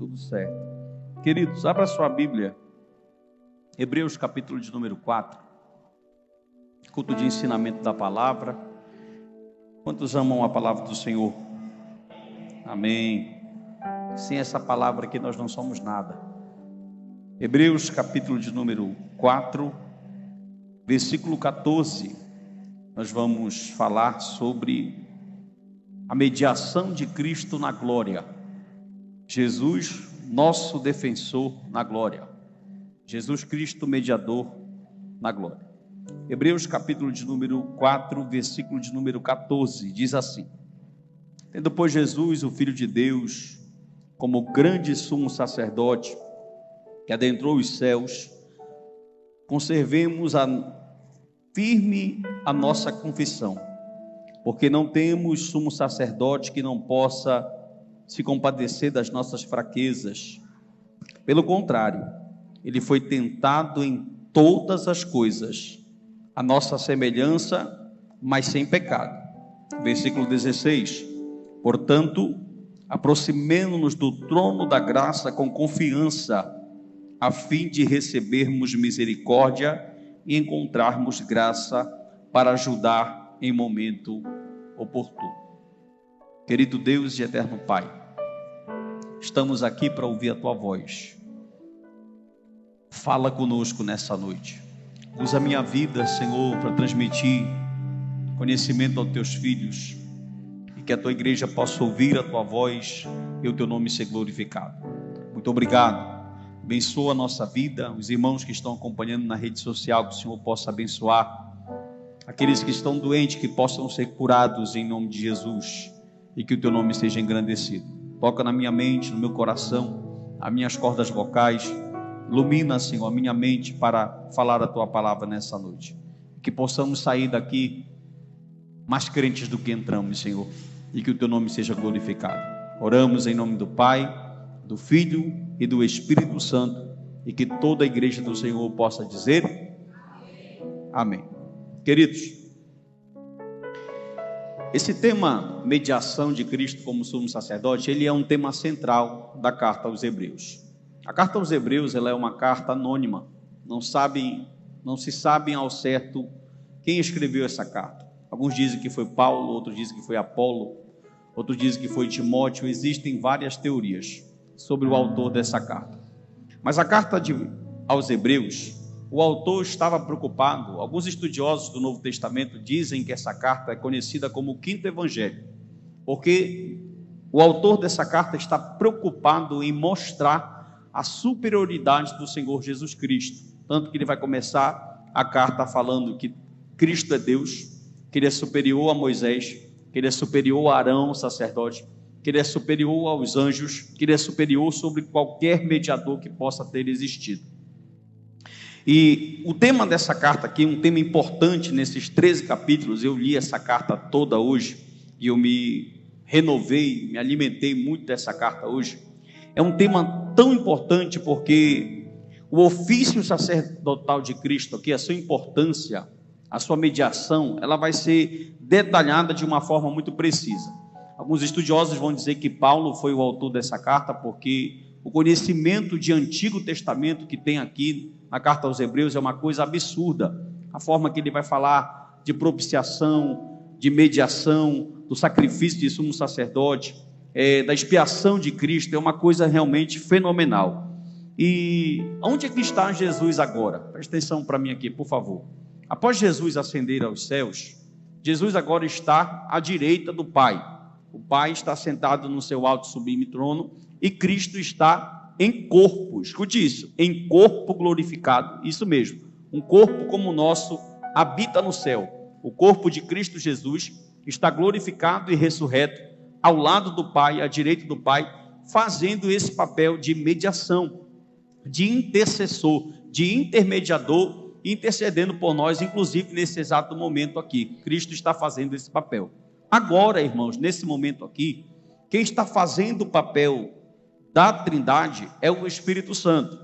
tudo certo. Queridos, abra sua Bíblia, Hebreus capítulo de número 4, culto de ensinamento da palavra. Quantos amam a palavra do Senhor? Amém. Sem essa palavra aqui nós não somos nada. Hebreus capítulo de número 4, versículo 14, nós vamos falar sobre a mediação de Cristo na glória. Jesus, nosso defensor na glória. Jesus Cristo, mediador na glória. Hebreus capítulo de número 4, versículo de número 14, diz assim: tendo, pois, Jesus, o Filho de Deus, como grande sumo sacerdote, que adentrou os céus, conservemos firme a nossa confissão, porque não temos sumo sacerdote que não possa se compadecer das nossas fraquezas. Pelo contrário, ele foi tentado em todas as coisas, a nossa semelhança, mas sem pecado. Versículo 16: portanto, aproximemo-nos do trono da graça com confiança, a fim de recebermos misericórdia e encontrarmos graça para ajudar em momento oportuno. Querido Deus e eterno Pai, estamos aqui para ouvir a Tua voz. Fala conosco nessa noite. Usa a minha vida, Senhor, para transmitir conhecimento aos Teus filhos, e que a Tua igreja possa ouvir a Tua voz e o Teu nome ser glorificado. Muito obrigado. Abençoa a nossa vida, os irmãos que estão acompanhando na rede social, que o Senhor possa abençoar. Aqueles que estão doentes, que possam ser curados em nome de Jesus, e que o Teu nome seja engrandecido. Toca na minha mente, no meu coração, as minhas cordas vocais. Ilumina, Senhor, a minha mente para falar a Tua palavra nessa noite. Que possamos sair daqui mais crentes do que entramos, Senhor, e que o Teu nome seja glorificado. Oramos em nome do Pai, do Filho e do Espírito Santo, e que toda a igreja do Senhor possa dizer amém. Queridos, esse tema, mediação de Cristo como sumo sacerdote, ele é um tema central da carta aos Hebreus. A carta aos Hebreus, ela é uma carta anônima, não se sabe ao certo quem escreveu essa carta. Alguns dizem que foi Paulo, outros dizem que foi Apolo, outros dizem que foi Timóteo. Existem várias teorias sobre o autor dessa carta. Mas a carta aos Hebreus, o autor estava preocupado. Alguns estudiosos do Novo Testamento dizem que essa carta é conhecida como o quinto evangelho, porque o autor dessa carta está preocupado em mostrar a superioridade do Senhor Jesus Cristo, tanto que ele vai começar a carta falando que Cristo é Deus, que ele é superior a Moisés, que ele é superior a Arão, sacerdote, que ele é superior aos anjos, que ele é superior sobre qualquer mediador que possa ter existido. E o tema dessa carta aqui, um tema importante nesses 13 capítulos, eu li essa carta toda hoje, e eu me renovei, me alimentei muito dessa carta hoje. É um tema tão importante porque o ofício sacerdotal de Cristo aqui, a sua importância, a sua mediação, ela vai ser detalhada de uma forma muito precisa. Alguns estudiosos vão dizer que Paulo foi o autor dessa carta, porque o conhecimento de Antigo Testamento que tem aqui na carta aos Hebreus é uma coisa absurda. A forma que ele vai falar de propiciação, de mediação, do sacrifício de sumo sacerdote, da expiação de Cristo, é uma coisa realmente fenomenal. E onde é que está Jesus agora? Presta atenção para mim aqui, por favor. Após Jesus ascender aos céus, Jesus agora está à direita do Pai. O Pai está sentado no seu alto e sublime trono, e Cristo está em corpo, escute isso, em corpo glorificado, isso mesmo, um corpo como o nosso habita no céu. O corpo de Cristo Jesus está glorificado e ressurreto ao lado do Pai, à direita do Pai, fazendo esse papel de mediação, de intercessor, de intermediador, intercedendo por nós, inclusive nesse exato momento aqui. Cristo está fazendo esse papel. Agora, irmãos, nesse momento aqui, quem está fazendo o papel da Trindade é o Espírito Santo.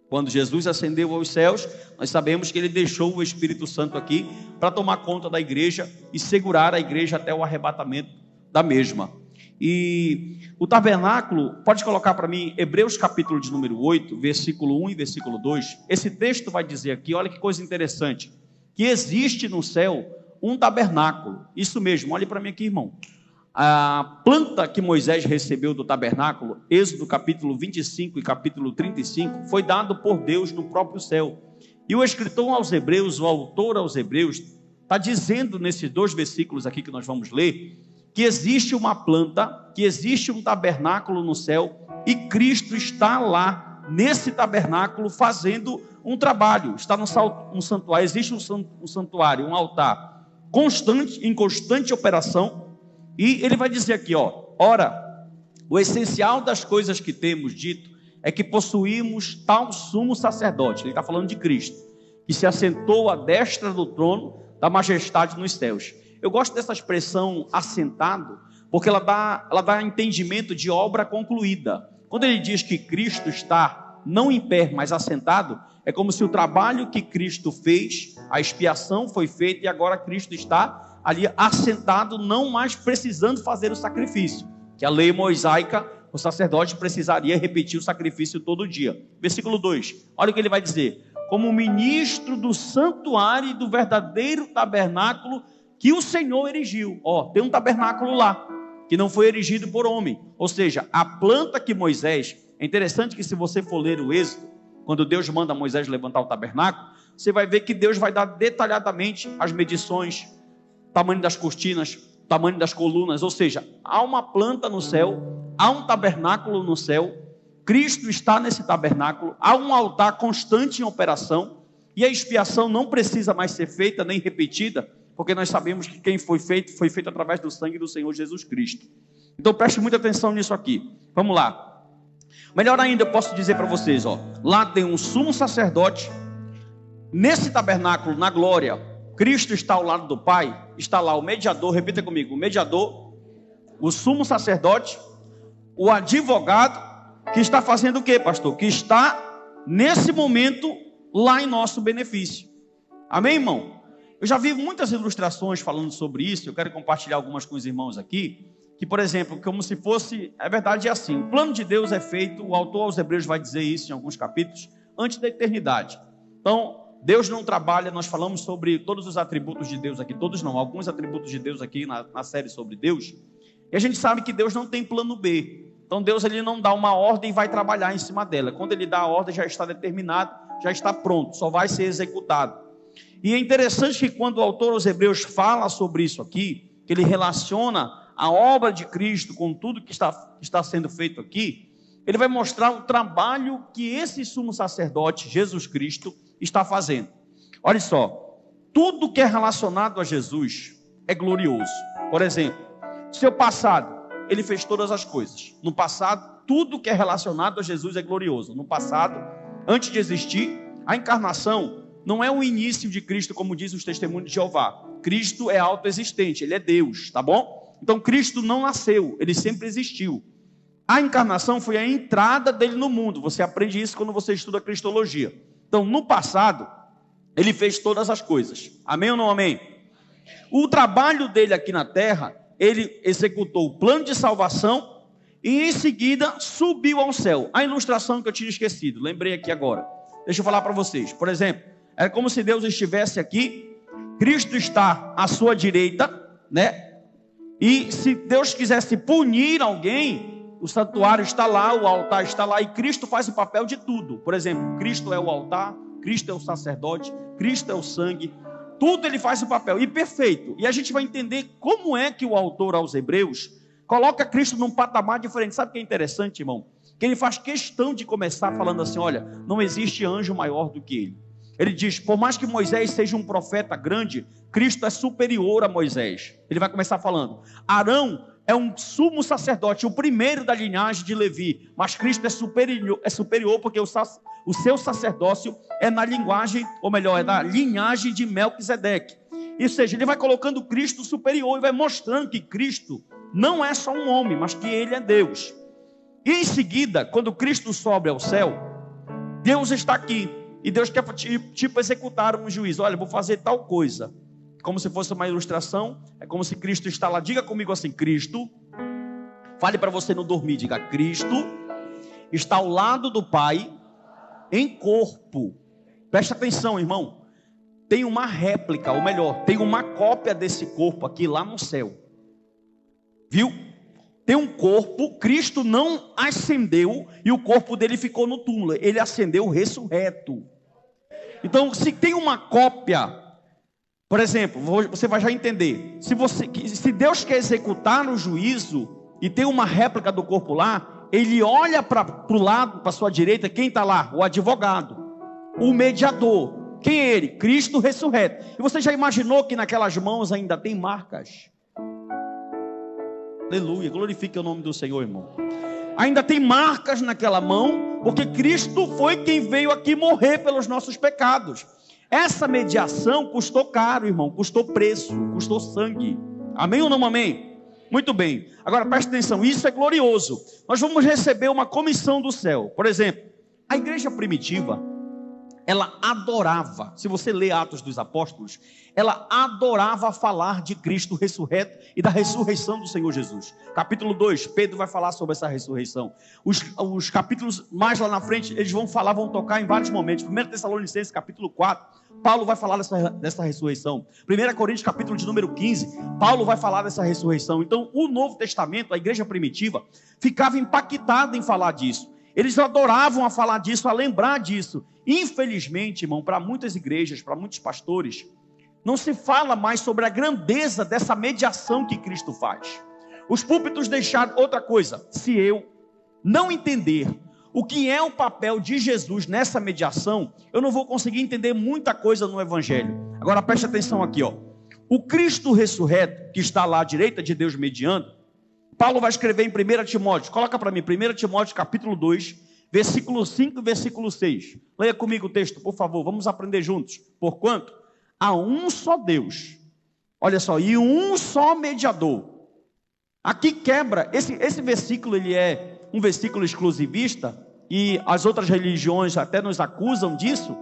Quando Jesus ascendeu aos céus, nós sabemos que ele deixou o Espírito Santo aqui para tomar conta da igreja e segurar a igreja até o arrebatamento da mesma. E o tabernáculo, pode colocar para mim Hebreus capítulo de número 8, versículo 1 e versículo 2. Esse texto vai dizer aqui, olha que coisa interessante, que existe no céu um tabernáculo. Isso mesmo, olhe para mim aqui, irmão. A planta que Moisés recebeu do tabernáculo, Êxodo capítulo 25 e capítulo 35, foi dado por Deus no próprio céu. E o escritor aos Hebreus, o autor aos Hebreus, está dizendo nesses 2 versículos aqui que nós vamos ler, que existe uma planta, que existe um tabernáculo no céu, e Cristo está lá, nesse tabernáculo, fazendo um trabalho. Está no santuário, existe um santuário, um altar, em constante operação. E ele vai dizer aqui, ora, o essencial das coisas que temos dito é que possuímos tal sumo sacerdote, ele está falando de Cristo, que se assentou à destra do trono da majestade nos céus. Eu gosto dessa expressão assentado, porque ela dá entendimento de obra concluída. Quando ele diz que Cristo está não em pé, mas assentado, é como se o trabalho que Cristo fez, a expiação foi feita e agora Cristo está ali assentado, não mais precisando fazer o sacrifício, que a lei mosaica, o sacerdote precisaria repetir o sacrifício todo dia. Versículo 2, olha o que ele vai dizer: como ministro do santuário e do verdadeiro tabernáculo que o Senhor erigiu. Tem um tabernáculo lá, que não foi erigido por homem, ou seja, a planta que Moisés, é interessante que se você for ler o Êxodo, quando Deus manda Moisés levantar o tabernáculo, você vai ver que Deus vai dar detalhadamente as medições, tamanho das cortinas, tamanho das colunas, ou seja, há uma planta no céu, há um tabernáculo no céu, Cristo está nesse tabernáculo, há um altar constante em operação, e a expiação não precisa mais ser feita nem repetida, porque nós sabemos que quem foi feito através do sangue do Senhor Jesus Cristo. Então preste muita atenção nisso aqui. Vamos lá. Melhor ainda, eu posso dizer para vocês, lá tem um sumo sacerdote, nesse tabernáculo, na glória, Cristo está ao lado do Pai, está lá o mediador, repita comigo, o mediador, o sumo sacerdote, o advogado, que está fazendo o quê, pastor? Que está, nesse momento, lá em nosso benefício. Amém, irmão? Eu já vi muitas ilustrações falando sobre isso, eu quero compartilhar algumas com os irmãos aqui, que, por exemplo, como se fosse, a verdade é assim, o plano de Deus é feito, o autor aos Hebreus vai dizer isso em alguns capítulos, antes da eternidade. Então, Deus não trabalha, nós falamos sobre todos os atributos de Deus aqui, todos não, alguns atributos de Deus aqui na série sobre Deus, e a gente sabe que Deus não tem plano B. Então Deus ele não dá uma ordem e vai trabalhar em cima dela. Quando ele dá a ordem já está determinado, já está pronto, só vai ser executado. E é interessante que quando o autor aos Hebreus fala sobre isso aqui, que ele relaciona a obra de Cristo com tudo que está sendo feito aqui, ele vai mostrar o trabalho que esse sumo sacerdote, Jesus Cristo, está fazendo. Olha só, tudo que é relacionado a Jesus é glorioso. Por exemplo, seu passado, ele fez todas as coisas. No passado, tudo que é relacionado a Jesus é glorioso. No passado, antes de existir, a encarnação não é o início de Cristo, como diz os testemunhos de Jeová. Cristo é autoexistente, ele é Deus, tá bom? Então Cristo não nasceu, ele sempre existiu. A encarnação foi a entrada dele no mundo. Você aprende isso quando você estuda cristologia. Então, no passado, ele fez todas as coisas. Amém ou não amém? O trabalho dele aqui na terra, ele executou o plano de salvação e em seguida subiu ao céu. A ilustração que eu tinha esquecido, lembrei aqui agora. Deixa eu falar para vocês. Por exemplo, é como se Deus estivesse aqui, Cristo está à sua direita, né? E se Deus quisesse punir alguém, o santuário está lá, o altar está lá, e Cristo faz o papel de tudo. Por exemplo, Cristo é o altar, Cristo é o sacerdote, Cristo é o sangue, tudo ele faz o papel, e perfeito. E a gente vai entender como é que o autor aos Hebreus coloca Cristo num patamar diferente. Sabe o que é interessante, irmão? Que ele faz questão de começar falando assim, olha, não existe anjo maior do que ele. Ele diz, por mais que Moisés seja um profeta grande, Cristo é superior a Moisés. Ele vai começar falando, Arão é um sumo sacerdote, o primeiro da linhagem de Levi, mas Cristo é superior porque o seu sacerdócio é na linguagem, ou melhor, é na linhagem de Melquisedeque. Ou seja, ele vai colocando Cristo superior e vai mostrando que Cristo não é só um homem, mas que ele é Deus. E em seguida, quando Cristo sobe ao céu, Deus está aqui. E Deus quer tipo executar um juízo. Olha, vou fazer tal coisa. Como se fosse uma ilustração. É como se Cristo está lá. Diga comigo assim, Cristo Fale para você não dormir, diga: Cristo está ao lado do Pai em corpo. Presta atenção, irmão. Tem uma réplica, ou melhor, tem uma cópia desse corpo aqui lá no céu. Viu? Tem um corpo, Cristo não ascendeu e o corpo dele ficou no túmulo. Ele ascendeu ressurreto. Então, se tem uma cópia, por exemplo, você vai já entender. Se Deus quer executar o juízo e tem uma réplica do corpo lá, ele olha para o lado, para a sua direita, quem está lá? O advogado, o mediador. Quem é ele? Cristo ressurreto. E você já imaginou que naquelas mãos ainda tem marcas? Aleluia, glorifique o nome do Senhor, irmão. Ainda tem marcas naquela mão, porque Cristo foi quem veio aqui morrer pelos nossos pecados. Essa mediação custou caro, irmão, custou preço, custou sangue. Amém ou não amém? Muito bem, agora preste atenção, isso é glorioso. Nós vamos receber uma comissão do céu. Por exemplo, a igreja primitiva, ela adorava, se você lê Atos dos Apóstolos, ela adorava falar de Cristo ressurreto e da ressurreição do Senhor Jesus. Capítulo 2, Pedro vai falar sobre essa ressurreição. Os capítulos mais lá na frente, eles vão tocar em vários momentos. 1 Tessalonicenses, capítulo 4, Paulo vai falar dessa ressurreição. 1 Coríntios, capítulo de número 15, Paulo vai falar dessa ressurreição. Então, o Novo Testamento, a igreja primitiva, ficava impactada em falar disso. Eles adoravam a falar disso, a lembrar disso. Infelizmente, irmão, para muitas igrejas, para muitos pastores, não se fala mais sobre a grandeza dessa mediação que Cristo faz. Os púlpitos deixaram outra coisa. Se eu não entender o que é o papel de Jesus nessa mediação, eu não vou conseguir entender muita coisa no Evangelho. Agora preste atenção aqui, ó. O Cristo ressurreto, que está lá à direita de Deus mediando, Paulo vai escrever em 1 Timóteo, coloca para mim, 1 Timóteo capítulo 2, versículo 5 e versículo 6. Leia comigo o texto, por favor, vamos aprender juntos. Porquanto há um só Deus, olha só, e um só mediador. Aqui quebra, esse versículo ele é um versículo exclusivista, e as outras religiões até nos acusam disso,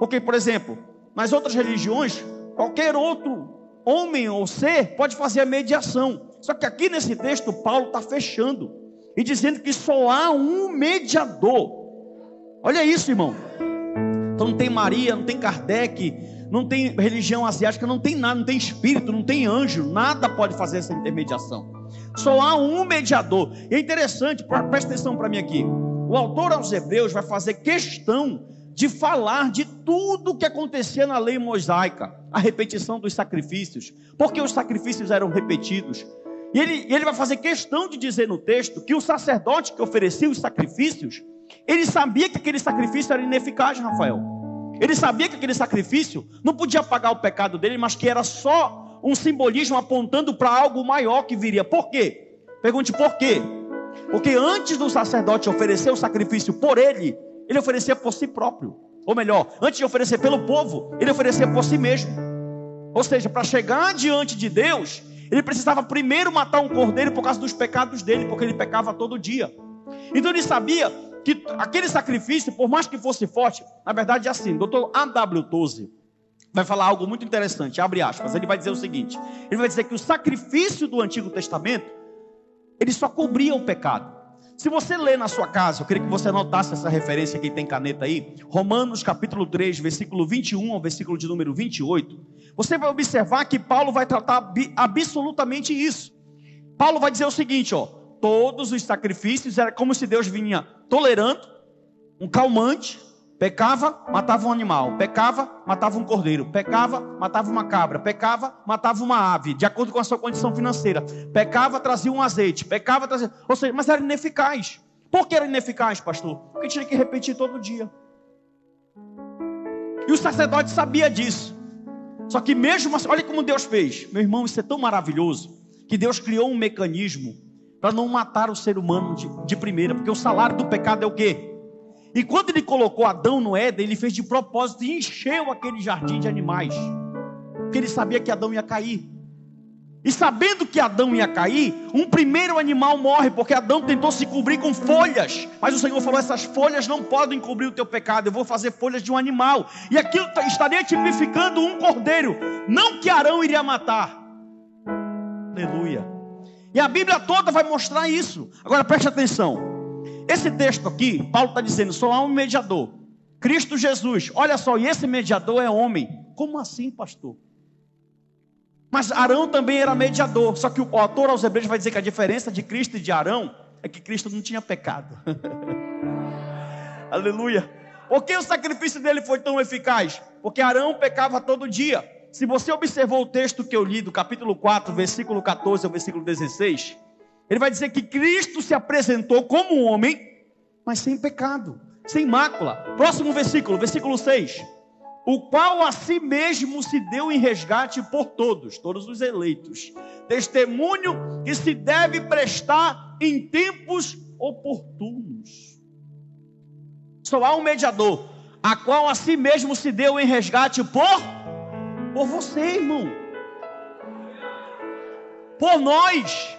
porque, por exemplo, nas outras religiões, qualquer outro homem ou ser pode fazer a mediação. Só que aqui nesse texto, Paulo está fechando e dizendo que só há um mediador. Olha isso, irmão. Então não tem Maria, não tem Kardec, não tem religião asiática, não tem nada, não tem espírito, não tem anjo, nada pode fazer essa intermediação. Só há um mediador. E é interessante, presta atenção para mim aqui. O autor aos Hebreus vai fazer questão de falar de tudo o que acontecia na lei mosaica, a repetição dos sacrifícios, porque os sacrifícios eram repetidos. E ele vai fazer questão de dizer no texto que o sacerdote que oferecia os sacrifícios, ele sabia que aquele sacrifício era ineficaz, Rafael. Ele sabia que aquele sacrifício não podia pagar o pecado dele, mas que era só um simbolismo apontando para algo maior que viria. Por quê? Pergunte por quê? Porque antes do sacerdote oferecer o sacrifício por ele oferecia por si próprio. Ou melhor, antes de oferecer pelo povo, ele oferecia por si mesmo. Ou seja, para chegar diante de Deus, ele precisava primeiro matar um cordeiro por causa dos pecados dele, porque ele pecava todo dia. Então ele sabia que aquele sacrifício, por mais que fosse forte, na verdade é assim, Dr. A.W. Tozer vai falar algo muito interessante, abre aspas, ele vai dizer o seguinte, ele vai dizer que o sacrifício do Antigo Testamento, ele só cobria o pecado. Se você ler na sua casa, eu queria que você anotasse essa referência, quem tem caneta aí, Romanos capítulo 3, versículo 21 ao versículo de número 28, você vai observar que Paulo vai tratar absolutamente isso. Paulo vai dizer o seguinte, ó, todos os sacrifícios era como se Deus vinha tolerando um calmante, pecava, matava um animal, pecava, matava um cordeiro, pecava, matava uma cabra, pecava, matava uma ave, de acordo com a sua condição financeira, pecava, trazia um azeite, pecava, trazia, ou seja, mas era ineficaz. Por que era ineficaz, pastor? Porque tinha que repetir todo dia. E o sacerdote sabia disso. Só que mesmo assim, olha como Deus fez. Meu irmão, isso é tão maravilhoso, que Deus criou um mecanismo para não matar o ser humano de primeira, porque o salário do pecado é o quê? E quando ele colocou Adão no Éden, ele fez de propósito e encheu aquele jardim de animais, porque ele sabia que Adão ia cair. E sabendo que Adão ia cair, um primeiro animal morre, porque Adão tentou se cobrir com folhas, mas o Senhor falou, essas folhas não podem cobrir o teu pecado, eu vou fazer folhas de um animal, e aquilo estaria tipificando um cordeiro, não que Arão iria matar. Aleluia. E a Bíblia toda vai mostrar isso. Agora preste atenção. Esse texto aqui, Paulo está dizendo, só há um mediador, Cristo Jesus. Olha só, e esse mediador é homem. Como assim, pastor? Mas Arão também era mediador. Só que o autor aos Hebreus vai dizer que a diferença de Cristo e de Arão é que Cristo não tinha pecado. Aleluia. Por que o sacrifício dele foi tão eficaz? Porque Arão pecava todo dia. Se você observou o texto que eu li do capítulo 4, versículo 14 ao versículo 16, ele vai dizer que Cristo se apresentou como um homem, mas sem pecado, sem mácula. Próximo versículo, versículo 6. O qual a si mesmo se deu em resgate por todos os eleitos. Testemunho que se deve prestar em tempos oportunos. Só há um mediador, a qual a si mesmo se deu em resgate por você, irmão. Por nós.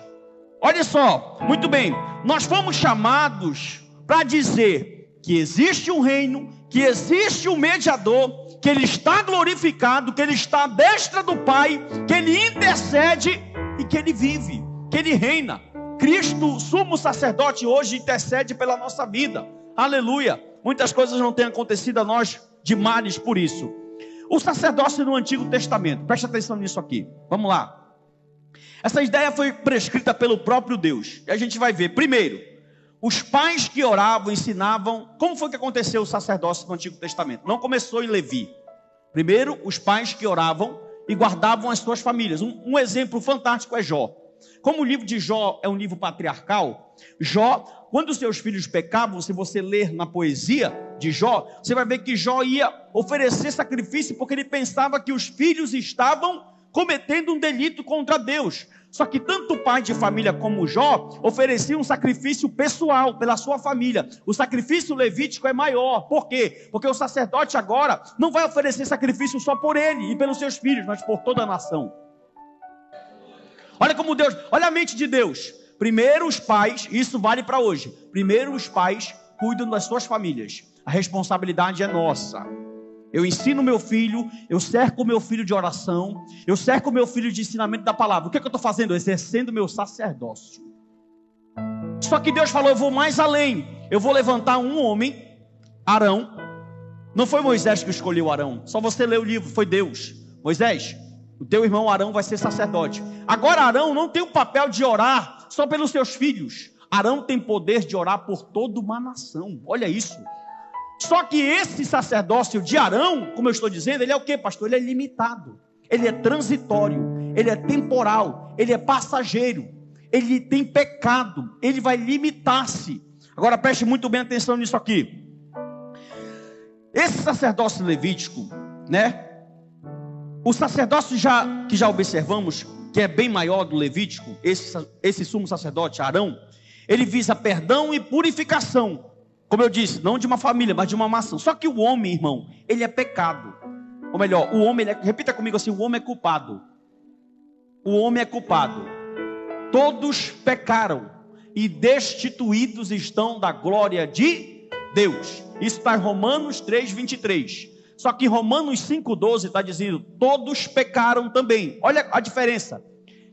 Olha só, muito bem. Nós fomos chamados para dizer que existe um reino, que existe um mediador, que ele está glorificado, que ele está à destra do Pai, que ele intercede e que ele vive, que ele reina. Cristo, sumo sacerdote, hoje intercede pela nossa vida. Aleluia. Muitas coisas não têm acontecido a nós de males por isso. O sacerdócio no Antigo Testamento, preste atenção nisso aqui, vamos lá. Essa ideia foi prescrita pelo próprio Deus, e a gente vai ver, primeiro, os pais que oravam, ensinavam. Como foi que aconteceu o sacerdócio no Antigo Testamento? Não começou em Levi. Primeiro, os pais que oravam e guardavam as suas famílias. Um exemplo fantástico é Jó. Como o livro de Jó é um livro patriarcal, Jó, quando os seus filhos pecavam, se você ler na poesia de Jó, você vai ver que Jó ia oferecer sacrifício porque ele pensava que os filhos estavam cometendo um delito contra Deus. Só que tanto o pai de família como Jó ofereciam um sacrifício pessoal pela sua família. O sacrifício levítico é maior. Por quê? Porque o sacerdote agora não vai oferecer sacrifício só por ele e pelos seus filhos, mas por toda a nação. Olha como Deus, olha a mente de Deus. Primeiro os pais, isso vale para hoje. Primeiro os pais cuidam das suas famílias. A responsabilidade é nossa. Eu ensino meu filho, eu cerco meu filho de oração, eu cerco meu filho de ensinamento da palavra. O que eu estou fazendo? Exercendo meu sacerdócio. Só que Deus falou, eu vou mais além. Eu vou levantar um homem, Arão. Não foi Moisés que escolheu Arão. Só você lê o livro, foi Deus. Moisés, o teu irmão Arão vai ser sacerdote. Agora Arão não tem o papel de orar só pelos seus filhos. Arão tem poder de orar por toda uma nação. Olha isso. Só que esse sacerdócio de Arão, como eu estou dizendo, ele é o que, pastor? Ele é limitado, ele é transitório, ele é temporal, ele é passageiro, ele tem pecado, ele vai limitar-se. Agora preste muito bem atenção nisso aqui. Esse sacerdócio levítico, né? O sacerdócio que já observamos, que é bem maior do levítico, esse sumo sacerdote, Arão, ele visa perdão e purificação. Como eu disse, não de uma família, mas de uma nação. Só que o homem, irmão, ele é pecado. Ou melhor, o homem, repita comigo assim, o homem é culpado. O homem é culpado. Todos pecaram e destituídos estão da glória de Deus. Isso está em Romanos 3:23. Só que em Romanos 5:12 está dizendo, todos pecaram também. Olha a diferença.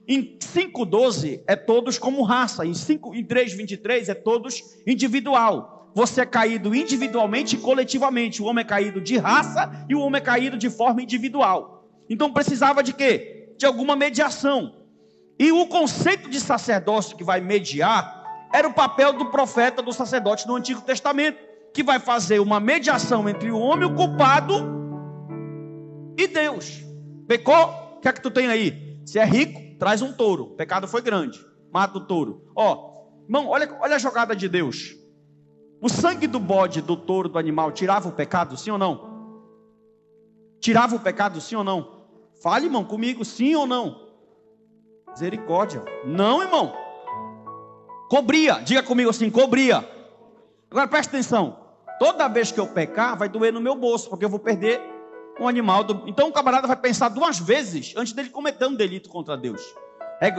Em 5:12 é todos como raça. Em 3:23 é todos individual. Você é caído individualmente e coletivamente. O homem é caído de raça e o homem é caído de forma individual. Então precisava de quê? De alguma mediação. E o conceito de sacerdócio que vai mediar era o papel do profeta, do sacerdote no Antigo Testamento, que vai fazer uma mediação entre o homem, o culpado, e Deus. Pecou? O que é que tu tem aí? Se é rico, traz um touro. O pecado foi grande, mata o touro. Irmão, olha a jogada de Deus. O sangue do bode, do touro, do animal, tirava o pecado, sim ou não? Tirava o pecado, sim ou não? Fale, irmão, comigo, sim ou não? Misericórdia. Não, irmão. Cobria, diga comigo assim, cobria. Agora preste atenção. Toda vez que eu pecar, vai doer no meu bolso, porque eu vou perder um animal. Então o camarada vai pensar 2 vezes antes dele cometer um delito contra Deus.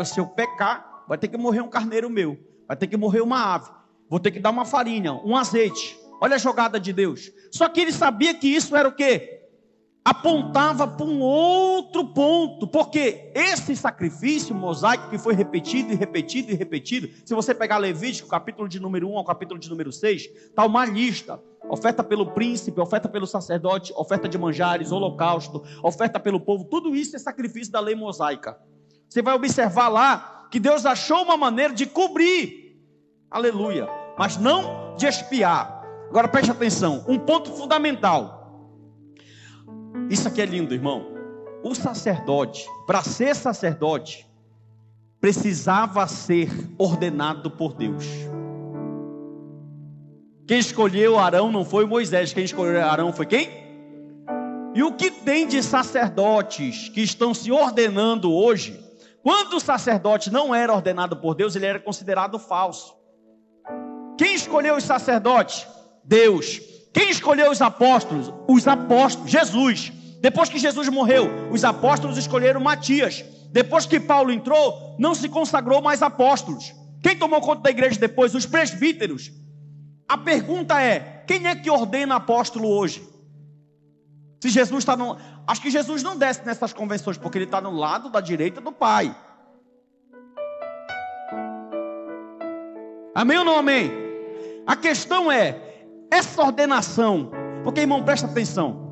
Se eu pecar, vai ter que morrer um carneiro meu, vai ter que morrer uma ave. Vou ter que dar uma farinha, um azeite. Olha a jogada de Deus. Só que ele sabia que isso era o quê? apontava para um outro ponto, porque esse sacrifício mosaico que foi repetido e repetido e repetido, se você pegar Levítico, capítulo de número 1 ao capítulo de número 6, está uma lista: oferta pelo príncipe, oferta pelo sacerdote, oferta de manjares, holocausto, oferta pelo povo, tudo isso é sacrifício da lei mosaica. Você vai observar lá que Deus achou uma maneira de cobrir, aleluia, mas não de expiar. Agora preste atenção, um ponto fundamental. Isso aqui é lindo, irmão. O sacerdote, para ser sacerdote, precisava ser ordenado por Deus. Quem escolheu Arão não foi Moisés. Quem escolheu Arão foi quem? E o que tem de sacerdotes que estão se ordenando hoje? Quando o sacerdote não era ordenado por Deus, ele era considerado falso. Quem escolheu os sacerdotes? Deus. Quem escolheu os apóstolos? Os apóstolos, Jesus. Depois que Jesus morreu, os apóstolos escolheram Matias. Depois que Paulo entrou, não se consagrou mais apóstolos. Quem tomou conta da igreja depois? Os presbíteros. A pergunta é: quem é que ordena apóstolo hoje? Se Jesus está no... Acho que Jesus não desce nessas convenções, porque ele está no lado da direita do Pai. Amém ou não amém? A questão é, essa ordenação, porque, irmão, presta atenção,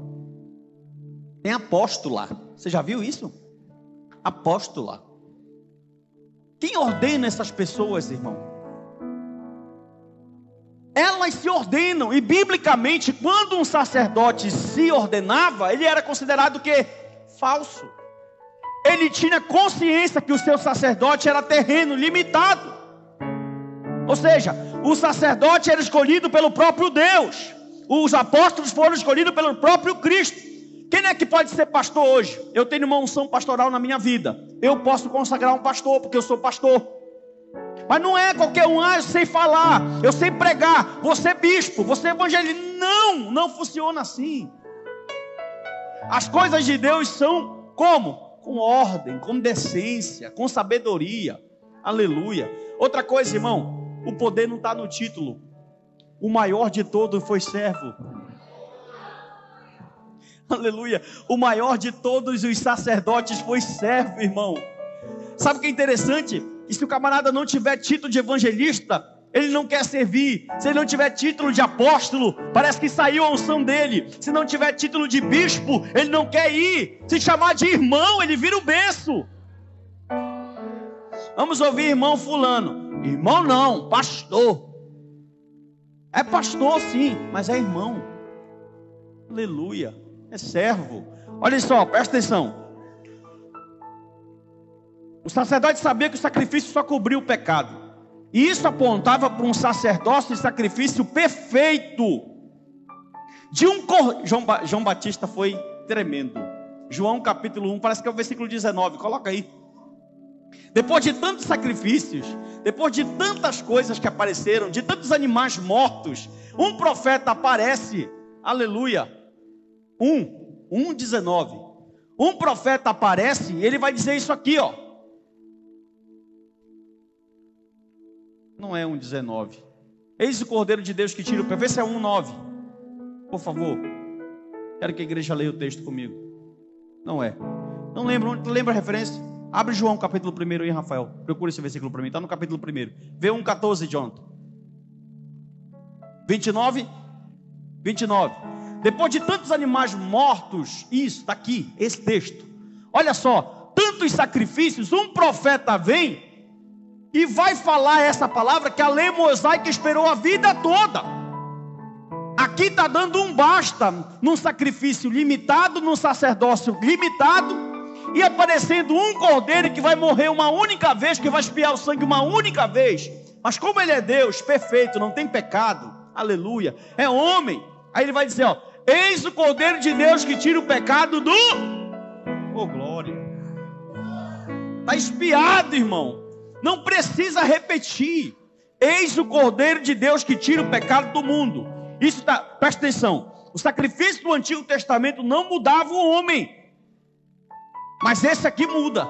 tem apóstola. Você já viu isso? Apóstola. Quem ordena essas pessoas, irmão? Elas se ordenam. E biblicamente, quando um sacerdote se ordenava, ele era considerado o quê? Falso. Ele tinha consciência que o seu sacerdote era terreno, limitado. Ou seja, o sacerdote era escolhido pelo próprio Deus. Os apóstolos foram escolhidos pelo próprio Cristo. Quem é que pode ser pastor hoje? Eu tenho uma unção pastoral na minha vida. Eu posso consagrar um pastor, porque eu sou pastor. Mas não é qualquer um: eu sei falar, eu sei pregar, você é bispo, você é evangelista. Não, não funciona assim. As coisas de Deus são como? Com ordem, com decência, com sabedoria. Aleluia. Outra coisa, irmão, o poder não está no título. O maior de todos foi servo. Aleluia. O maior de todos os sacerdotes foi servo, irmão. Sabe o que é interessante? E se o camarada não tiver título de evangelista, ele não quer servir. Se ele não tiver título de apóstolo, parece que saiu a unção dele. Se não tiver título de bispo, ele não quer ir. Se chamar de irmão, ele vira o berço. Vamos ouvir irmão fulano. Irmão não, pastor. É pastor sim, mas é irmão. Aleluia. É servo. Olha só, presta atenção. O sacerdote sabia que o sacrifício só cobria o pecado. E isso apontava para um sacerdócio e sacrifício perfeito. João Batista foi tremendo. João capítulo 1, parece que é o versículo 19. Coloca aí. Depois de tantos sacrifícios, depois de tantas coisas que apareceram, de tantos animais mortos, um profeta aparece. Aleluia. 1:19. Um profeta aparece e ele vai dizer isso aqui, ó. Não é 1:19. Eis o Cordeiro de Deus que tira o pecado. Vê se é 1:9. Por favor. Quero que a igreja leia o texto comigo. Não é. Não lembro. Lembra a referência? Abre João capítulo 1 aí, Rafael. Procura esse versículo para mim. Está no capítulo 1. Vê 1:14, Jonathan. 29. Depois de tantos animais mortos, isso, está aqui, esse texto. Olha só, tantos sacrifícios, um profeta vem e vai falar essa palavra que a lei mosaica esperou a vida toda. Aqui está dando um basta, num sacrifício limitado, num sacerdócio limitado, e aparecendo um cordeiro que vai morrer uma única vez, que vai expiar o sangue uma única vez. Mas como ele é Deus, perfeito, não tem pecado, aleluia, é homem. Aí ele vai dizer, ó: eis o Cordeiro de Deus que tira o pecado do... Oh, glória. Está expiado, irmão. Não precisa repetir. Eis o Cordeiro de Deus que tira o pecado do mundo. Isso tá, presta atenção. O sacrifício do Antigo Testamento não mudava o homem. Mas esse aqui muda.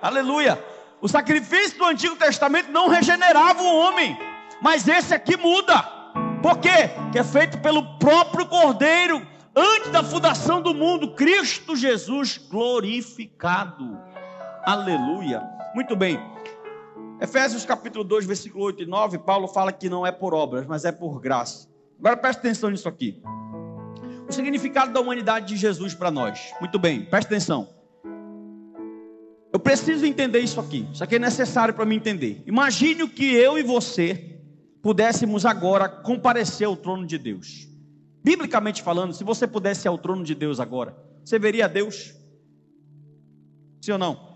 Aleluia. O sacrifício do Antigo Testamento não regenerava o homem. Mas esse aqui muda. Por quê? Que é feito pelo próprio Cordeiro, antes da fundação do mundo, Cristo Jesus glorificado. Aleluia. Muito bem. Efésios capítulo 2, versículo 8 e 9, Paulo fala que não é por obras, mas é por graça. Agora preste atenção nisso aqui. O significado da humanidade de Jesus para nós. Muito bem, preste atenção. Eu preciso entender isso aqui. Isso aqui é necessário para mim entender. Imagine que eu e você pudéssemos agora comparecer ao trono de Deus. Biblicamente falando, se você pudesse ir ao trono de Deus agora, você veria Deus? Sim ou não?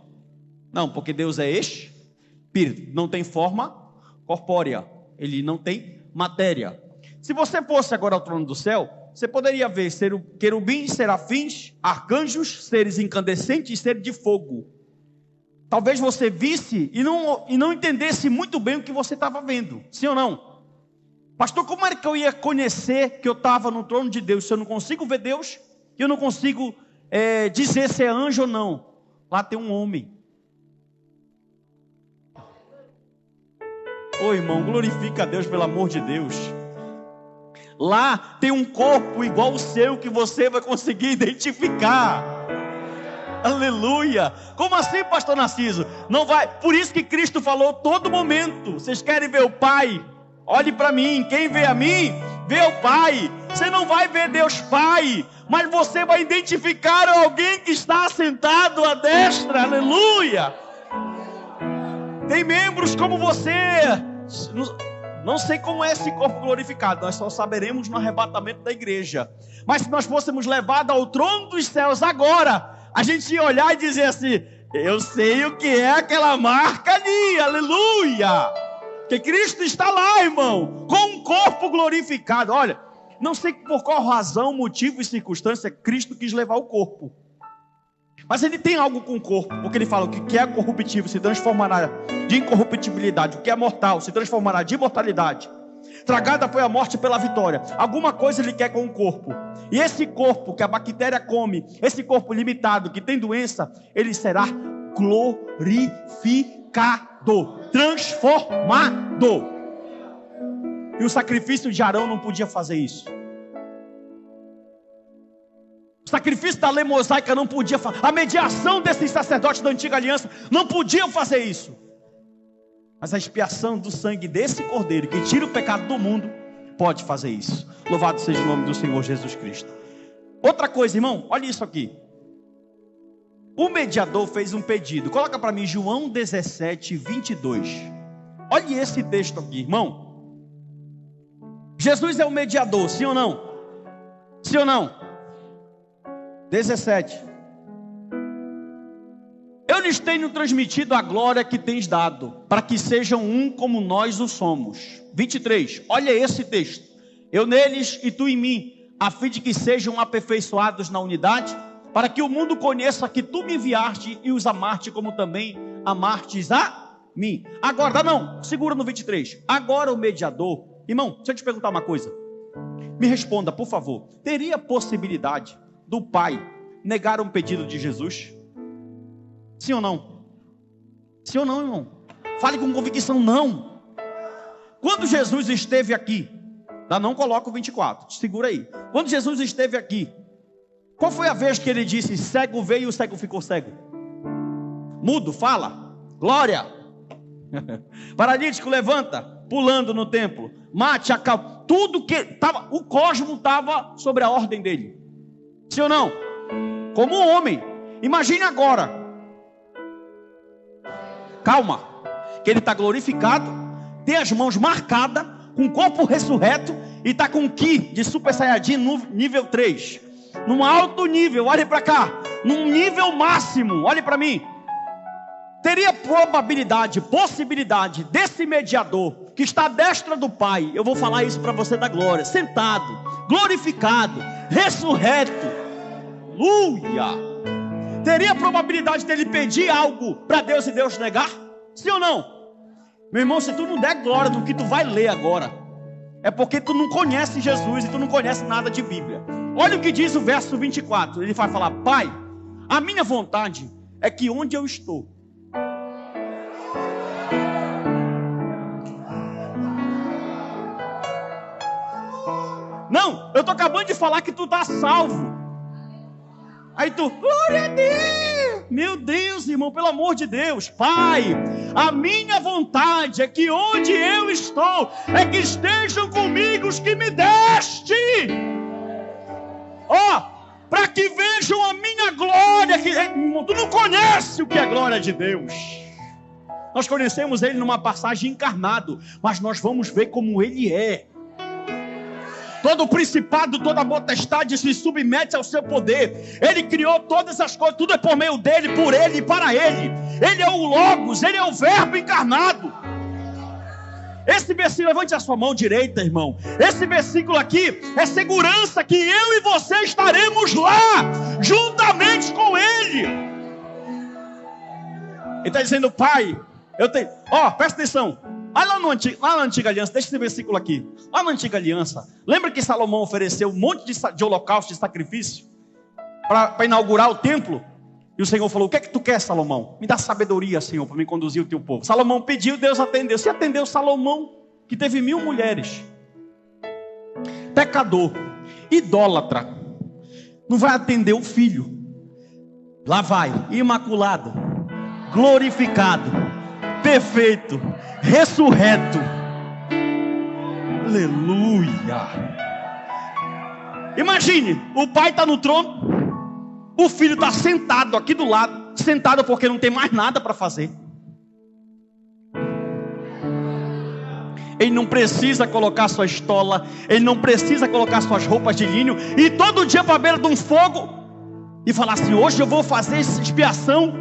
Não, porque Deus é espírito, não tem forma corpórea, ele não tem matéria. Se você fosse agora ao trono do céu, você poderia ver querubins, serafins, arcanjos, seres incandescentes e seres de fogo. Talvez você visse e não entendesse muito bem o que você estava vendo. Sim ou não? Pastor, como era que eu ia conhecer que eu estava no trono de Deus? Se eu não consigo ver Deus, eu não consigo dizer se é anjo ou não. Lá tem um homem. Ô irmão, glorifica a Deus pelo amor de Deus. Lá tem um corpo igual o seu que você vai conseguir identificar. Aleluia. Como assim, pastor Narciso? Não vai. Por isso que Cristo falou todo momento. Vocês querem ver o Pai? Olhe para mim. Quem vê a mim, vê o Pai. Você não vai ver Deus Pai, mas você vai identificar alguém que está sentado à destra. Aleluia. Tem membros como você. Não sei como é esse corpo glorificado, nós só saberemos no arrebatamento da igreja. Mas se nós fôssemos levados ao trono dos céus agora, a gente ia olhar e dizer assim: eu sei o que é aquela marca ali, aleluia. Que Cristo está lá, irmão, com um corpo glorificado. Olha, não sei por qual razão, motivo e circunstância Cristo quis levar o corpo. Mas ele tem algo com o corpo, porque ele fala: o que é corruptível se transformará de incorruptibilidade, o que é mortal se transformará de imortalidade. Tragada foi a morte pela vitória. Alguma coisa ele quer com o corpo. E esse corpo que a bactéria come, esse corpo limitado que tem doença, ele será glorificado, transformado. E o sacrifício de Arão não podia fazer isso. O sacrifício da lei mosaica não podia fazer. A mediação desses sacerdotes da antiga aliança não podiam fazer isso. Mas a expiação do sangue desse cordeiro que tira o pecado do mundo pode fazer isso. Louvado seja o nome do Senhor Jesus Cristo. Outra coisa, irmão, olha isso aqui. O mediador fez um pedido. Coloca para mim João 17, 22. Olha esse texto aqui, irmão. Jesus é o mediador, sim ou não? Sim ou não? 17. Eu lhes tenho transmitido a glória que tens dado, para que sejam um como nós o somos. 23. Olha esse texto. Eu neles e tu em mim, a fim de que sejam aperfeiçoados na unidade, para que o mundo conheça que tu me enviaste e os amaste como também amastes a mim. Agora, não, segura no 23. Agora o mediador, irmão, deixa eu te perguntar uma coisa. Me responda, por favor. Teria possibilidade do Pai negar um pedido de Jesus? Sim ou não? Sim ou não, irmão? Fale com convicção, não. Quando Jesus esteve aqui, não coloca o 24, segura aí. Quando Jesus esteve aqui, qual foi a vez que ele disse: cego veio e o cego ficou cego? Mudo, fala, glória. Paralítico, levanta, pulando no templo. Mate, acalma. Tudo que estava, o cosmo estava sobre a ordem dele. Sim ou não? Como um homem. Imagine agora. Calma. Que ele está glorificado, tem as mãos marcadas, com o corpo ressurreto, e está com o Ki de Super Saiyajin no nível 3. Num alto nível, olhe para cá. Num nível máximo, olhe para mim. Teria possibilidade desse mediador que está à destra do Pai, eu vou falar isso para você da glória, sentado, glorificado, ressurreto, aleluia. Teria probabilidade dele pedir algo para Deus e Deus negar? Sim ou não? Meu irmão, se tu não der glória no que tu vai ler agora, é porque tu não conhece Jesus e tu não conhece nada de Bíblia. Olha o que diz o verso 24. Ele vai falar: Pai, a minha vontade é que onde eu estou, Não, eu estou acabando de falar que tu está salvo. Aí tu, glória a Deus. Meu Deus, irmão, pelo amor de Deus. Pai, a minha vontade é que onde eu estou, é que estejam comigo os que me deste. Para que vejam a minha glória. Tu não conhece o que é a glória de Deus. Nós conhecemos Ele numa passagem encarnado, mas nós vamos ver como Ele é. Todo principado, toda potestade se submete ao seu poder. Ele criou todas as coisas, tudo é por meio dele, por ele e para ele. Ele é o Logos, ele é o Verbo encarnado. Esse versículo, levante a sua mão direita, irmão. Esse versículo aqui é segurança que eu e você estaremos lá, juntamente com ele. Ele está dizendo, Pai, eu tenho... presta atenção. Lá na antiga aliança, deixa esse versículo aqui. Lá na antiga aliança, lembra que Salomão ofereceu um monte de holocausto, de sacrifício, para inaugurar o templo? E o Senhor falou, o que é que tu quer, Salomão? Me dá sabedoria, Senhor, para me conduzir o teu povo. Salomão pediu, Deus atendeu. Se atendeu Salomão, que teve 1000 mulheres. Pecador, idólatra, não vai atender o filho. Lá vai, imaculado, glorificado, perfeito, ressurreto. Aleluia. Imagine, o pai está no trono, o filho está sentado aqui do lado, sentado porque não tem mais nada para fazer. Ele não precisa colocar sua estola, ele não precisa colocar suas roupas de linho, e todo dia para a beira de um fogo, e falar assim, hoje eu vou fazer expiação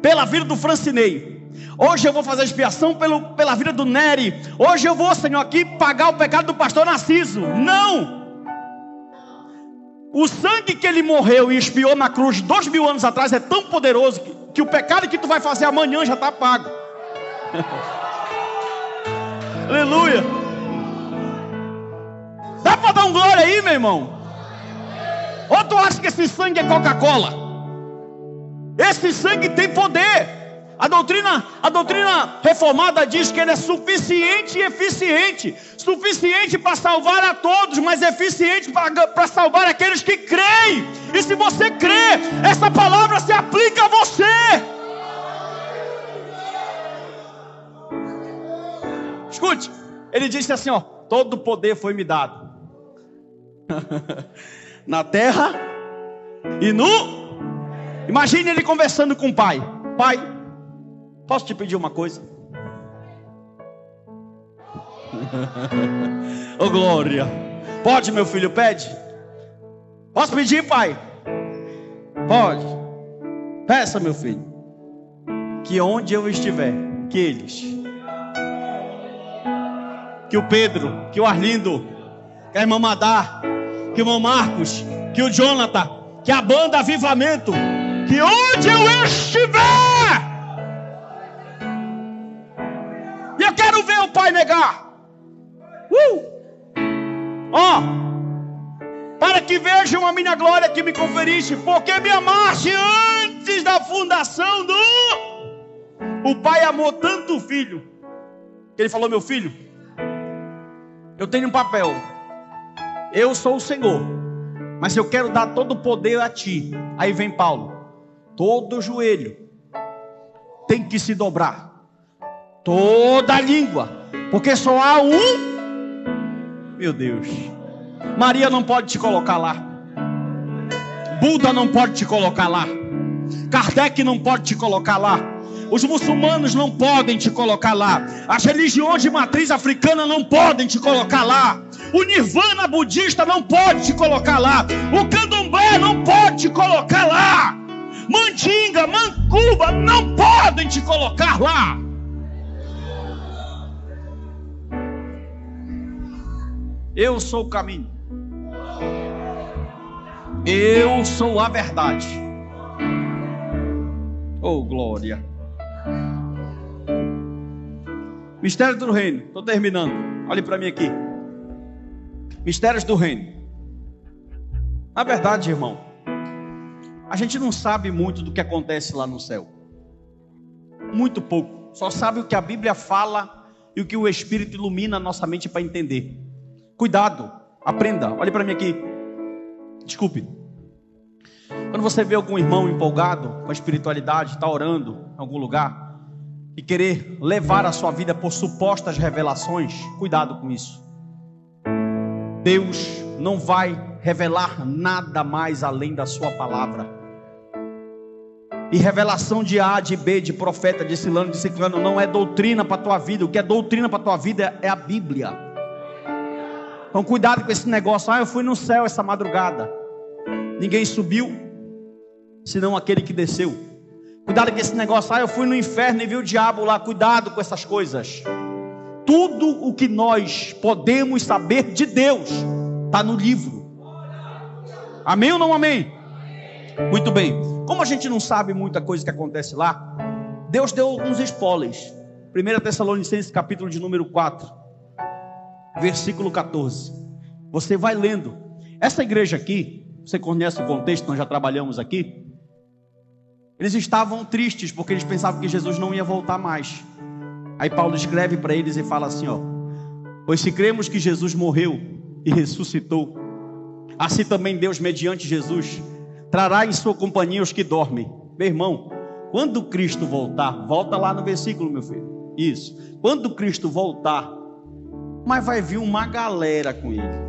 pela vida do Francinei. Hoje eu vou fazer expiação pela vida do Nery. Hoje eu vou, Senhor, aqui pagar o pecado do pastor Narciso. Não! O sangue que ele morreu e expiou na cruz 2000 anos atrás é tão poderoso que o pecado que tu vai fazer amanhã já está pago. Aleluia! Dá para dar um glória aí, meu irmão? Ou tu acha que esse sangue é Coca-Cola? Esse sangue tem poder. A doutrina reformada diz que ele é suficiente e eficiente. Suficiente para salvar a todos, mas eficiente para salvar aqueles que creem. E se você crê, essa palavra se aplica a você. Escute, ele disse assim, todo poder foi me dado. Na terra e no... Imagine ele conversando com o pai. Pai, posso te pedir uma coisa? Oh glória. Pode, meu filho, pede. Posso pedir, pai? Pode. Peça, meu filho. Que onde eu estiver, que eles, que o Pedro, que o Arlindo, que a irmã Madá, que o irmão Marcos, que o Jonathan, que a banda Avivamento, que onde eu estiver, e eu quero ver o pai negar. Para que vejam a minha glória que me conferiste, porque me amaste antes da fundação do... O pai amou tanto o filho, que ele falou, meu filho, eu tenho um papel, eu sou o Senhor, mas eu quero dar todo o poder a ti. Aí vem Paulo, todo joelho tem que se dobrar, toda língua, porque só há um... Meu Deus, Maria não pode te colocar lá, Buda não pode te colocar lá, Kardec não pode te colocar lá, os muçulmanos não podem te colocar lá, as religiões de matriz africana não podem te colocar lá, o nirvana budista não pode te colocar lá, o candomblé não pode te colocar lá, mandinga, mancuba não podem te colocar lá. Eu sou o caminho, eu sou a verdade. Oh glória. Mistério do reino, estou terminando, olhe para mim aqui. Mistérios do reino. Na verdade, irmão, a gente não sabe muito do que acontece lá no céu, muito pouco, só sabe o que a Bíblia fala e o que o Espírito ilumina a nossa mente para entender. Cuidado, Aprenda, olhe para mim aqui. Desculpe. Quando você vê algum irmão empolgado com a espiritualidade, está orando em algum lugar, e querer levar a sua vida por supostas revelações, cuidado com isso. Deus não vai revelar nada mais além da sua palavra. E revelação de A, de B, de profeta, de Cilano, de Ciclano, não é doutrina para a tua vida. O que é doutrina para a tua vida é a Bíblia. Então cuidado com esse negócio. Eu fui no céu essa madrugada. Ninguém subiu, senão aquele que desceu. Cuidado com esse negócio. Eu fui no inferno e vi o diabo lá. Cuidado com essas coisas. Tudo o que nós podemos saber de Deus está no livro. Amém ou não amém? Muito bem. Como a gente não sabe muita coisa que acontece lá, Deus deu alguns spoilers. 1 Tessalonicenses capítulo de número 4, versículo 14. Você vai lendo. Essa igreja aqui, você conhece o contexto, nós já trabalhamos aqui. Eles estavam tristes porque eles pensavam que Jesus não ia voltar mais. Aí Paulo escreve para eles e fala assim, pois se cremos que Jesus morreu e ressuscitou, assim também Deus, mediante Jesus, trará em sua companhia os que dormem. Meu irmão, quando Cristo voltar, volta lá no versículo, meu filho. Isso. Quando Cristo voltar, mas vai vir uma galera com ele.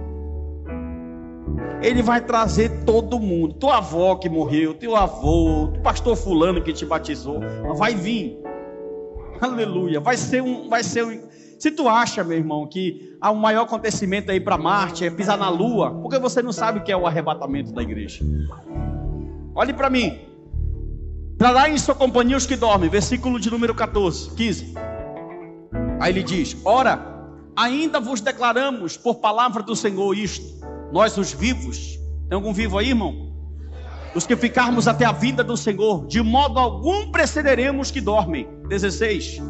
Ele vai trazer todo mundo. Tua avó que morreu, teu avô, o pastor fulano que te batizou, vai vir. Aleluia. Vai ser um. Se tu acha, meu irmão, que há um maior acontecimento aí para Marte é pisar na lua, porque você não sabe o que é o arrebatamento da igreja. Olhe para mim. Trará em sua companhia os que dormem. Versículo de número 15. Aí ele diz: ora, ainda vos declaramos por palavra do Senhor isto, nós os vivos. Tem algum vivo aí, irmão? Os que ficarmos até a vinda do Senhor, de modo algum precederemos que dormem. 16.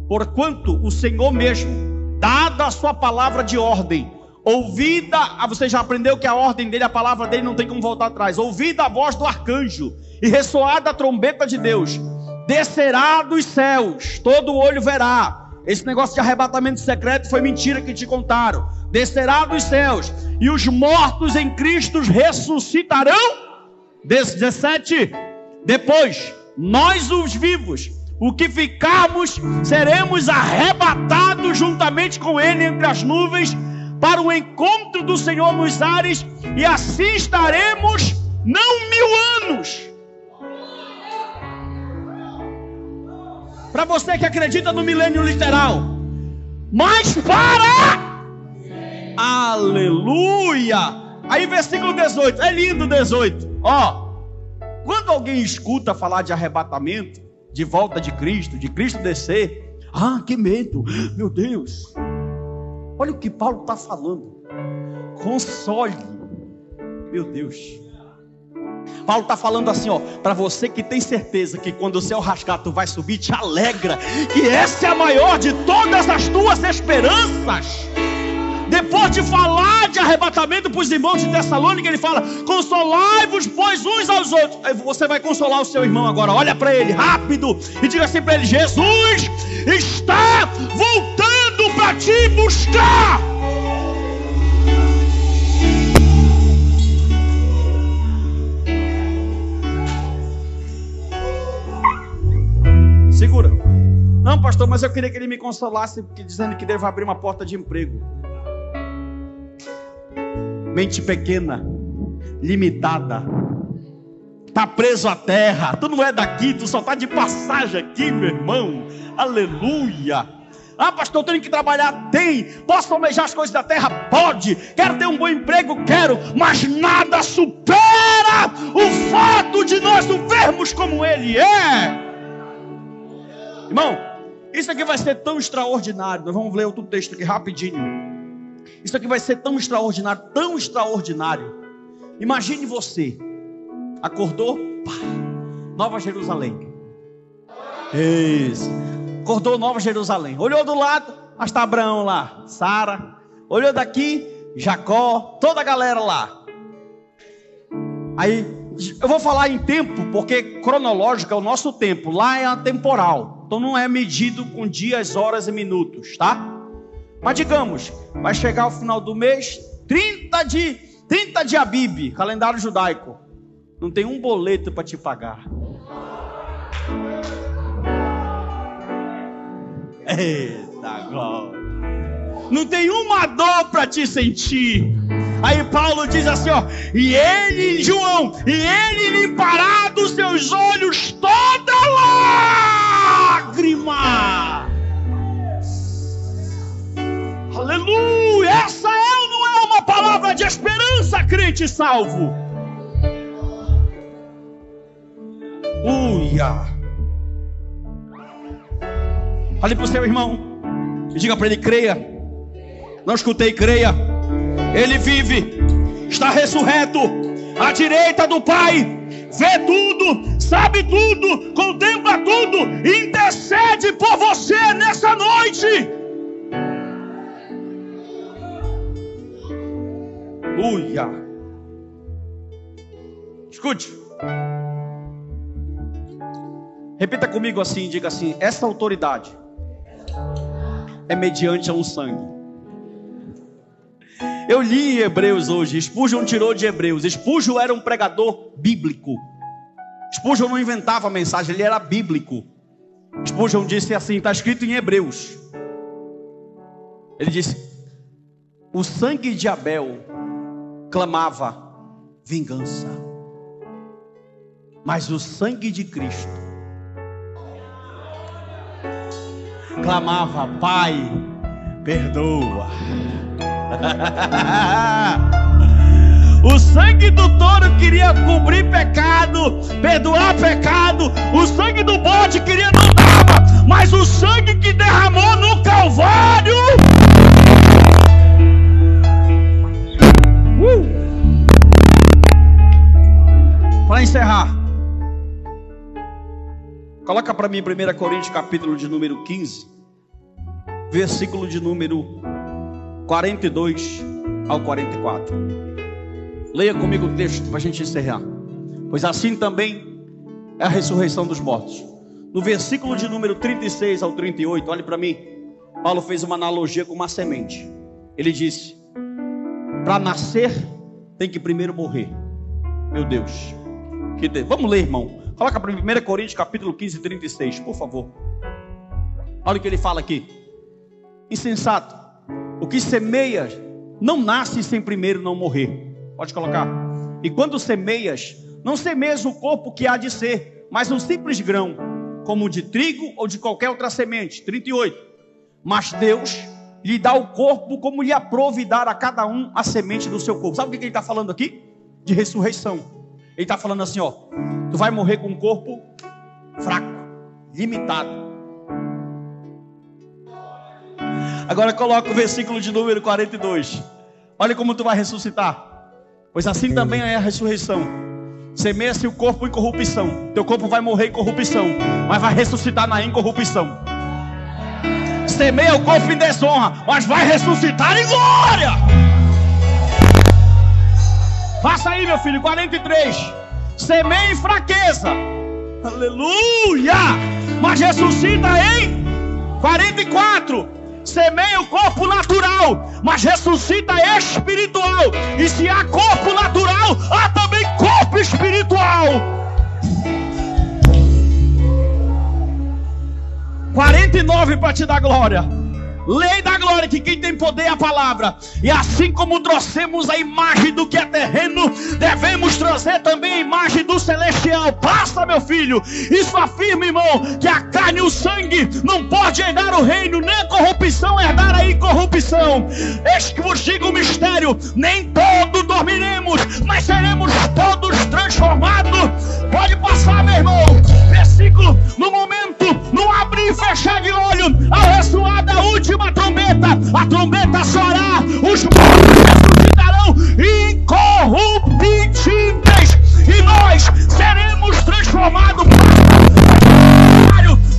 Porquanto o Senhor mesmo, dada a sua palavra de ordem, ouvida, você já aprendeu que a ordem dele, a palavra dele não tem como voltar atrás. Ouvida a voz do arcanjo e ressoada a trombeta de Deus, descerá dos céus, todo olho verá. Esse negócio de arrebatamento secreto foi mentira que te contaram. Descerá dos céus, e os mortos em Cristo ressuscitarão. 17. Depois, nós os vivos, o que ficarmos, seremos arrebatados juntamente com ele entre as nuvens, para o encontro do Senhor nos ares, e assim estaremos não 1000 anos. Para você que acredita no milênio literal, mas para... Aleluia! Aí versículo 18, é lindo 18. Quando alguém escuta falar de arrebatamento, de volta de Cristo descer, que medo, meu Deus. Olha o que Paulo está falando. Console, meu Deus. Paulo está falando assim, para você que tem certeza que quando o céu rasgar tu vai subir, te alegra, que essa é a maior de todas as tuas esperanças. Depois de falar de arrebatamento para os irmãos de Tessalônica, ele fala: consolai-vos, pois, uns aos outros. Aí você vai consolar o seu irmão agora. Olha para ele, rápido, e diga assim para ele: Jesus está voltando para te buscar. Segura. Não, pastor, mas eu queria que ele me consolasse, dizendo que Deus vai abrir uma porta de emprego. Mente pequena, limitada, tá preso à terra. Tu não é daqui, tu só tá de passagem aqui, meu irmão. Aleluia. Pastor, eu tenho que trabalhar? Tem. Posso almejar as coisas da terra? Pode. Quero ter um bom emprego? Quero. Mas nada supera o fato de nós o vermos como Ele é. Irmão, isso aqui vai ser tão extraordinário. Nós vamos ler outro texto aqui rapidinho. Isso aqui vai ser tão extraordinário, tão extraordinário. Imagine você, acordou, Nova Jerusalém. Isso. Acordou Nova Jerusalém. Olhou do lado, mas está Abraão lá, Sara. Olhou daqui, Jacó, toda a galera lá. Aí, eu vou falar em tempo, porque cronológico é o nosso tempo. Lá é atemporal. Então não é medido com dias, horas e minutos, tá? Mas digamos, vai chegar ao final do mês, 30 de Abib, calendário judaico. Não tem um boleto para te pagar. Eita glória. Não tem uma dor para te sentir. Aí Paulo diz assim, ó, e ele, João, e ele limpará dos seus olhos toda lágrima. Aleluia. Essa ou não é uma palavra de esperança, crente salvo? Uia. Fale para o seu irmão e diga para ele, creia. Não escutei, creia. Ele vive, está ressurreto, à direita do Pai, vê tudo, sabe tudo, contempla tudo, intercede por você nessa noite. Uia. Escute. Repita comigo assim, diga assim, essa autoridade é mediante a um sangue. Eu li em Hebreus hoje, Spurgeon tirou de Hebreus. Spurgeon era um pregador bíblico. Spurgeon não inventava a mensagem, ele era bíblico. Spurgeon disse assim, está escrito em Hebreus. Ele disse, o sangue de Abel clamava vingança, mas o sangue de Cristo clamava, Pai, perdoa. O sangue do touro queria cobrir pecado, perdoar pecado. O sangue do bode queria não dava, mas o sangue que derramou no Calvário. Para encerrar, coloca para mim 1 Coríntios capítulo de número 15, versículo de número 42 ao 44. Leia comigo o texto para a gente encerrar. Pois assim também é a ressurreição dos mortos. No versículo de número 36 ao 38, olhe para mim. Paulo fez uma analogia com uma semente. Ele disse, para nascer tem que primeiro morrer. Meu Deus, que Deus. Vamos ler, irmão. Coloca para 1 Coríntios capítulo 15, 36, por favor. Olha o que ele fala aqui. Insensato, o que semeia não nasce sem primeiro não morrer. Pode colocar. E quando semeias, não semeias o corpo que há de ser, mas um simples grão, como de trigo ou de qualquer outra semente. 38. Mas Deus lhe dá o corpo como lhe aprouve dar a cada um a semente do seu corpo. Sabe o que ele está falando aqui? De ressurreição. Ele está falando assim, ó, tu vai morrer com um corpo fraco, limitado. Agora coloca o versículo de número 42. Olha como tu vai ressuscitar. Pois assim também é a ressurreição. Semeia-se o corpo em corrupção. Teu corpo vai morrer em corrupção, mas vai ressuscitar na incorrupção. Semeia o corpo em desonra, mas vai ressuscitar em glória. Faça aí, meu filho, 43. Semeia em fraqueza, aleluia, mas ressuscita em 44. Semeia o corpo natural, mas ressuscita espiritual. E se há corpo natural, há também corpo espiritual. 49 para te dar glória. Lei da glória, que quem tem poder é a palavra. E assim como trouxemos a imagem do que é terreno, devemos trazer também a imagem do celestial. Passa, meu filho. Isso afirma, irmão, que a carne e o sangue não pode herdar o reino, nem a corrupção herdar a incorrupção. Eis que vos digo o mistério: nem todos dormiremos, mas seremos todos transformados. Pode passar, meu irmão. Versículo, no momento, no abrir e fechar de olho, ao ressoar da última trombeta, a trombeta soará, os mortos ressuscitarão incorruptíveis, e nós seremos transformados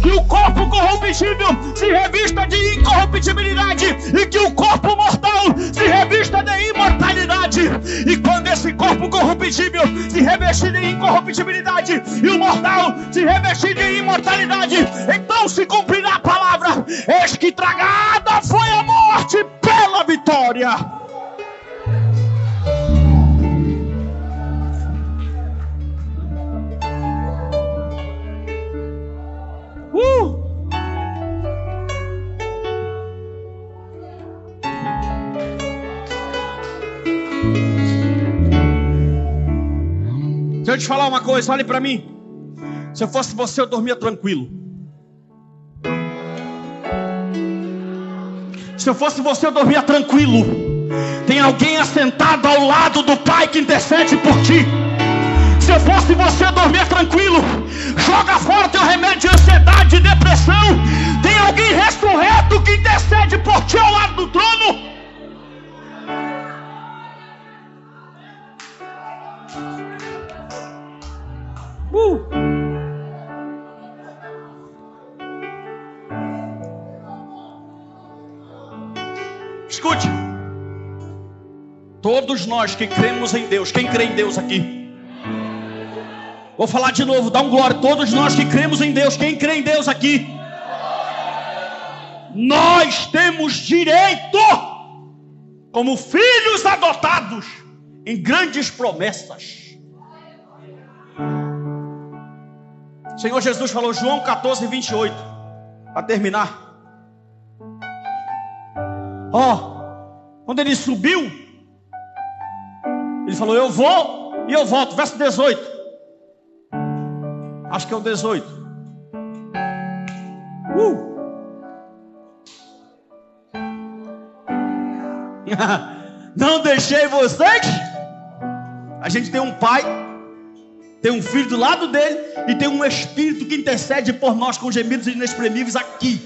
que o corpo corruptível se revista de incorruptibilidade e que o corpo mortal se revista de imortalidade. E quando esse corpo corruptível se revestir de incorruptibilidade e o mortal se revestir de imortalidade, então se cumprirá a palavra: eis que tragada foi a morte pela vitória. eu te falar uma coisa, olhe para mim. Se eu fosse você, eu dormia tranquilo. Se eu fosse você, eu dormia tranquilo. Tem alguém assentado ao lado do Pai que intercede por ti. Se eu fosse você, eu dormia tranquilo. Joga fora teu remédio de ansiedade, de depressão. Tem alguém ressurreto que intercede por ti ao lado do trono. Escute. Todos nós que cremos em Deus. Quem crê em Deus aqui? Vou falar de novo, dá um glória. Todos nós que cremos em Deus. Quem crê em Deus aqui? Nós temos direito, como filhos adotados, em grandes promessas. O Senhor Jesus falou, João 14, 28, para terminar. Quando ele subiu, ele falou, eu vou e eu volto. Verso 18. Acho que é o 18. Não deixei vocês. A gente tem um pai, tem um filho do lado dele, e tem um Espírito que intercede por nós com gemidos inexprimíveis aqui.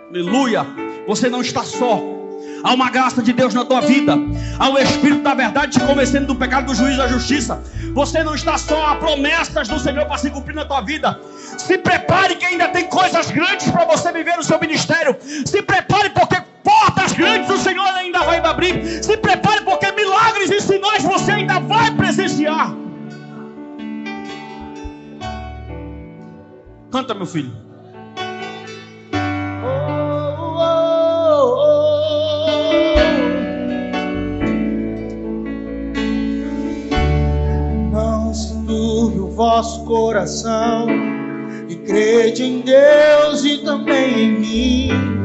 Aleluia. Você não está só. Há uma graça de Deus na tua vida. Há o Espírito da verdade te convencendo do pecado, do juízo e da justiça. Você não está só. Há promessas do Senhor para se cumprir na tua vida. Se prepare que ainda tem coisas grandes para você viver no seu ministério. Se prepare porque portas grandes o Senhor ainda vai abrir. Se prepare porque milagres e sinais você ainda vai presenciar. Canta, meu filho. Não se turbe o vosso coração, e crede em Deus e também em mim.